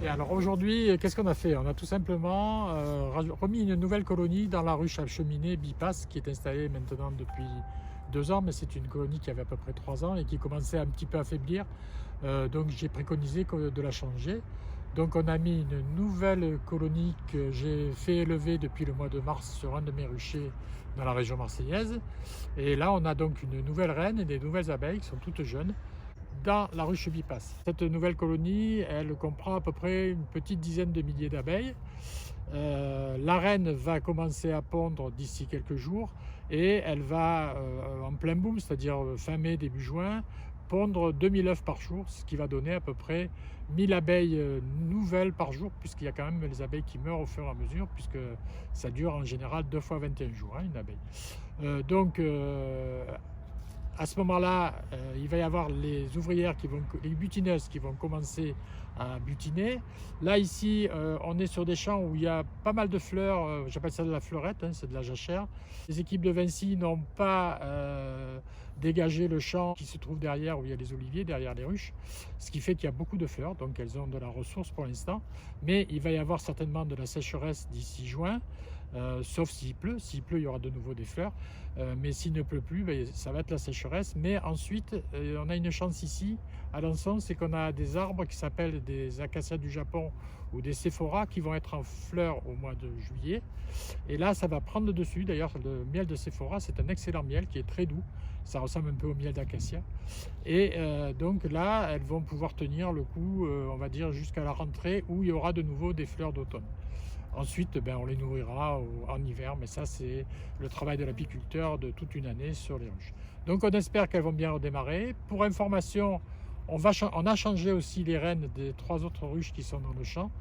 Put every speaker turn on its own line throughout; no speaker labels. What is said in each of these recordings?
Bien, alors aujourd'hui, qu'est-ce qu'on a fait? On a tout simplement remis une nouvelle colonie dans la ruche à cheminée Bipass qui est installée maintenant depuis 2 ans, mais c'est une colonie qui avait à peu près 3 ans et qui commençait un petit peu à faiblir. Donc j'ai préconisé de la changer. Donc on a mis une nouvelle colonie que j'ai fait élever depuis le mois de mars sur un de mes ruchers dans la région marseillaise. Et là on a donc une nouvelle reine et des nouvelles abeilles qui sont toutes jeunes dans la ruche Bipass. Cette nouvelle colonie, elle comprend à peu près une petite dizaine de milliers d'abeilles. La reine va commencer à pondre d'ici quelques jours et elle va en plein boom, c'est-à-dire fin mai, début juin, pondre 2000 œufs par jour, ce qui va donner à peu près 1000 abeilles nouvelles par jour, puisqu'il y a quand même les abeilles qui meurent au fur et à mesure, puisque ça dure en général 2 fois 21 jours, une abeille. À ce moment-là, il va y avoir les ouvrières, les butineuses qui vont commencer à butiner. Là, ici, on est sur des champs où il y a pas mal de fleurs, j'appelle ça de la fleurette, hein, c'est de la jachère. Les équipes de Vinci n'ont pas dégagé le champ qui se trouve derrière, où il y a les oliviers, derrière les ruches, ce qui fait qu'il y a beaucoup de fleurs, donc elles ont de la ressource pour l'instant. Mais il va y avoir certainement de la sécheresse d'ici juin. Sauf s'il pleut. S'il pleut, il y aura de nouveau des fleurs. Mais s'il ne pleut plus, ça va être la sécheresse. Mais ensuite, on a une chance ici, à Alençon, c'est qu'on a des arbres qui s'appellent des acacias du Japon ou des séphoras qui vont être en fleurs au mois de juillet. Et là, ça va prendre le dessus. D'ailleurs, le miel de séphora, c'est un excellent miel qui est très doux. Ça ressemble un peu au miel d'acacia. Et donc là, elles vont pouvoir tenir le coup, on va dire, jusqu'à la rentrée où il y aura de nouveau des fleurs d'automne. Ensuite, on les nourrira en hiver, mais ça, c'est le travail de l'apiculteur de toute une année sur les ruches. Donc, on espère qu'elles vont bien redémarrer. Pour information, on a changé aussi les reines des 3 autres ruches qui sont dans le champ,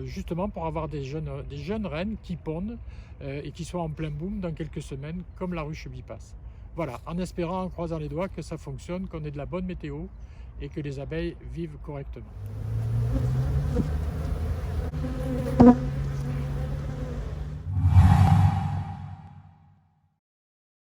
justement pour avoir des jeunes reines qui pondent et qui soient en plein boom dans quelques semaines, comme la ruche Bipass. Voilà, en espérant, en croisant les doigts, que ça fonctionne, qu'on ait de la bonne météo et que les abeilles vivent correctement.